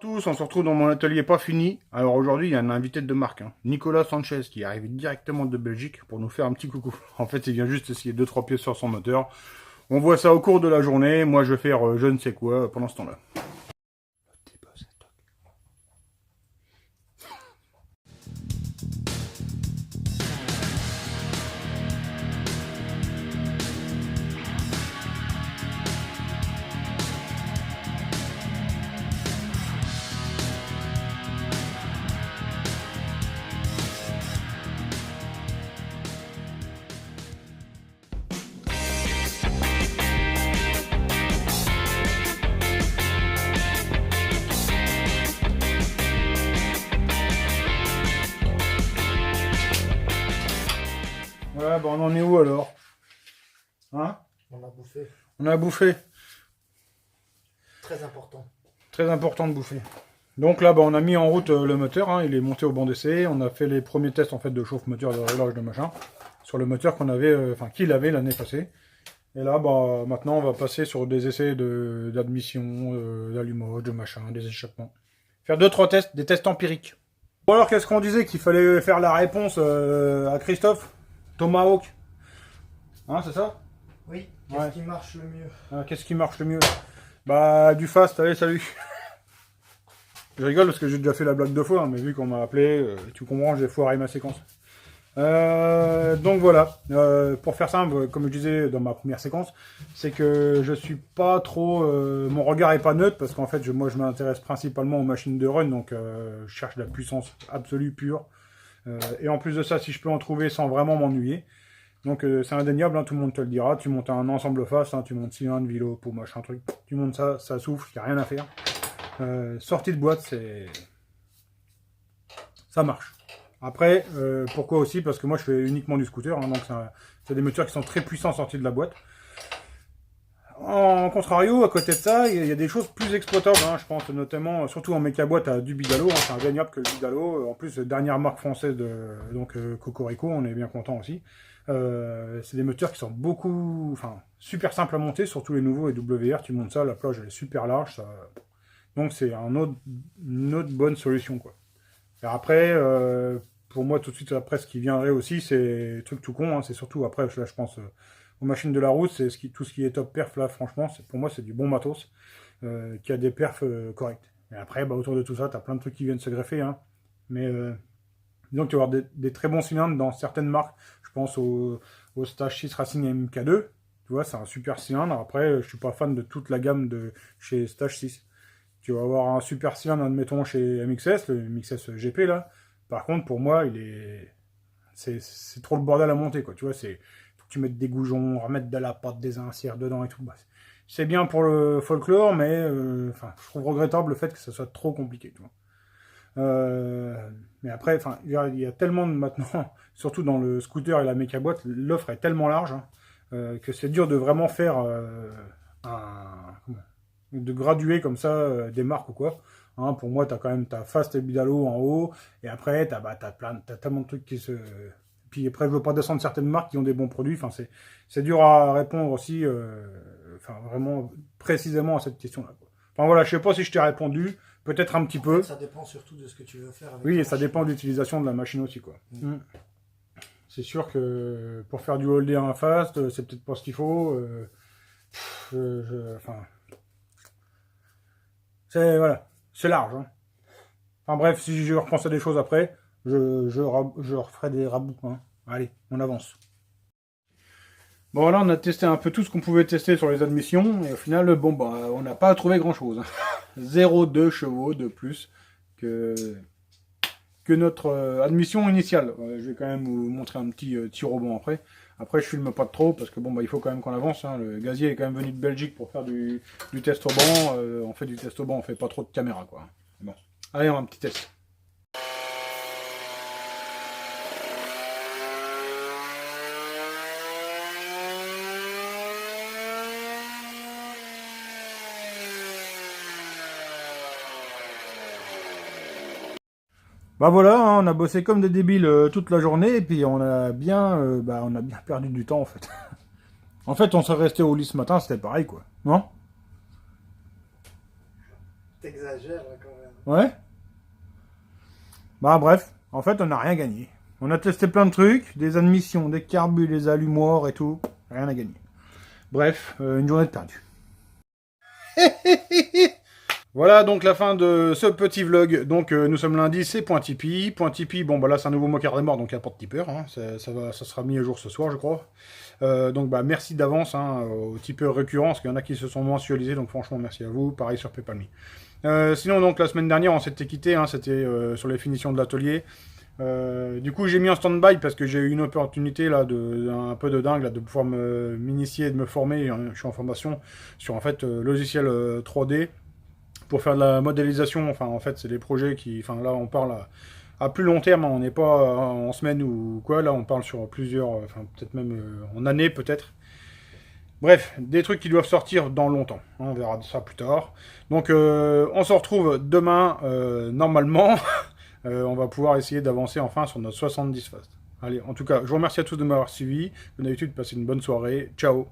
Tous, on se retrouve dans mon atelier pas fini. Alors aujourd'hui, il y a un invité de marque, hein, Nicolas Sanchez, qui est arrivé directement de Belgique pour nous faire un petit coucou. En fait, il vient juste essayer 2-3 pièces sur son moteur. On voit ça au cours de la journée. Moi, je vais faire je ne sais quoi pendant ce temps-là. Voilà, bah on en est où alors? Hein? On a bouffé. On a bouffé. Très important. Très important de bouffer. Donc là, bah, on a mis en route le moteur, hein, il est monté au banc d'essai. On a fait les premiers tests en fait de chauffe-moteur, de réglage de machin, sur le moteur qu'on avait, qu'il avait l'année passée. Et là, bah, maintenant, on va passer sur des essais d'admission, d'allumage, de machin, des échappements. Faire 2-3 tests, des tests empiriques. Bon alors, qu'est-ce qu'on disait? Qu'il fallait faire la réponse à Christophe Tomahawk. Hein, c'est ça? Oui, qu'est-ce Ouais. qui marche le mieux? Qu'est-ce qui marche le mieux? Bah, du fast, allez, salut. Je rigole parce que j'ai déjà fait la blague 2 fois, hein, mais vu qu'on m'a appelé, tu comprends, j'ai foiré ma séquence. Donc voilà, pour faire simple, comme je disais dans ma première séquence, c'est que je suis pas trop, mon regard est pas neutre parce qu'en fait, moi je m'intéresse principalement aux machines de run, donc je cherche la puissance absolue pure. Et en plus de ça, si je peux en trouver sans vraiment m'ennuyer. Donc c'est indéniable, hein, tout le monde te le dira. Tu montes un ensemble face, hein, tu montes cylindre, vilo, pour machin truc. Tu montes ça, ça souffle, il n'y a rien à faire. Sortie de boîte, ça marche. Après, pourquoi aussi? Parce que moi je fais uniquement du scooter, hein, donc c'est des moteurs qui sont très puissants sortis de la boîte. En contrario, à côté de ça, il y a des choses plus exploitables, hein, je pense notamment, surtout en méca boîte à du Bidalo, hein, c'est indéniable que le Bidalo, en plus dernière marque française de donc Cocorico, on est bien content aussi. C'est des moteurs qui sont super simples à monter, surtout les nouveaux et WR, tu montes ça, la plage elle est super large, ça... donc c'est une autre bonne solution quoi. Et après, pour moi tout de suite après ce qui viendrait aussi, c'est truc tout con, hein, c'est surtout après, là je pense aux machines de la route, c'est tout ce qui est top perf là, franchement, pour moi c'est du bon matos, qui a des perfs corrects. Et après, bah, autour de tout ça, t'as plein de trucs qui viennent se greffer, hein. Mais disons que tu vas avoir des très bons cylindres dans certaines marques. Je pense au Stage 6 Racing MK2. Tu vois, c'est un super cylindre. Après, je suis pas fan de toute la gamme de chez Stage 6. Tu vas avoir un super cylindre, admettons, chez MXS, le MXS GP, là. Par contre, pour moi, c'est trop le bordel à monter, quoi. Tu vois, faut que tu mettes des goujons, remettre de la pâte, des inserts dedans et tout. Bah, c'est bien pour le folklore, mais je trouve regrettable le fait que ça soit trop compliqué, tu vois. Mais après, il y a tellement de maintenant, surtout dans le scooter et la méca boîte, l'offre est tellement large, hein, que c'est dur de vraiment faire de graduer comme ça des marques ou quoi. Hein, pour moi, t'as quand même ta Fast et Bidalo en haut, et après t'as tellement de trucs qui se. Puis après, je veux pas descendre certaines marques qui ont des bons produits. C'est dur à répondre aussi, vraiment précisément à cette question-là. Enfin voilà, je sais pas si je t'ai répondu. Peut-être un petit peu. Ça dépend surtout de ce que tu veux faire avec Oui, et la ça machine. dépend de l'utilisation de la machine aussi, quoi. C'est sûr que pour faire du holder en fast, c'est peut-être pas ce qu'il faut. Voilà, c'est large, hein. Enfin bref, si je repense à des choses après, je referai des rabouts, hein. Allez, on avance. Bon voilà, on a testé un peu tout ce qu'on pouvait tester sur les admissions, et au final, bon bah, on n'a pas trouvé grand-chose. 0,2 chevaux de plus que notre admission initiale. Je vais quand même vous montrer un petit tir au banc après. Après, je filme pas trop parce que bon, bah, il faut quand même qu'on avance, hein. Le gazier est quand même venu de Belgique pour faire du test au banc. On fait du test au banc, on fait pas trop de caméra, quoi. Bon, allez, on va un petit test. Bah voilà, hein, on a bossé comme des débiles toute la journée et puis on a bien perdu du temps en fait. En fait, on serait resté au lit ce matin, c'était pareil quoi, non? T'exagères là quand même. Ouais. Bah bref, en fait on n'a rien gagné. On a testé plein de trucs, des admissions, des carbus, des allumoirs et tout. Rien à gagner. Bref, une journée de perdue. Voilà donc la fin de ce petit vlog. Donc nous sommes lundi, c'est Point Tipeee. Point Tipeee, bon bah là c'est un nouveau mocard des morts, donc il n'y a pas de tipeur. Hein. Ça sera mis à jour ce soir je crois. Donc bah merci d'avance hein, aux tipeurs récurrents, parce qu'il y en a qui se sont mensualisés, donc franchement merci à vous. Pareil sur PayPal.me. Sinon donc la semaine dernière on s'était quitté, hein, c'était sur les finitions de l'atelier. Du coup j'ai mis en stand-by parce que j'ai eu une opportunité là un peu de dingue là, de pouvoir m'initier et de me former. Je suis en formation sur en fait logiciel 3D pour faire de la modélisation. Enfin en fait c'est des projets qui, enfin là on parle à plus long terme, on n'est pas en semaine ou quoi, là on parle sur plusieurs, enfin peut-être même en années peut-être. Bref, des trucs qui doivent sortir dans longtemps. On verra ça plus tard. Donc on se retrouve demain normalement. On va pouvoir essayer d'avancer enfin sur notre 70 fast. Allez, en tout cas, je vous remercie à tous de m'avoir suivi. Comme d'habitude, passez une bonne soirée. Ciao.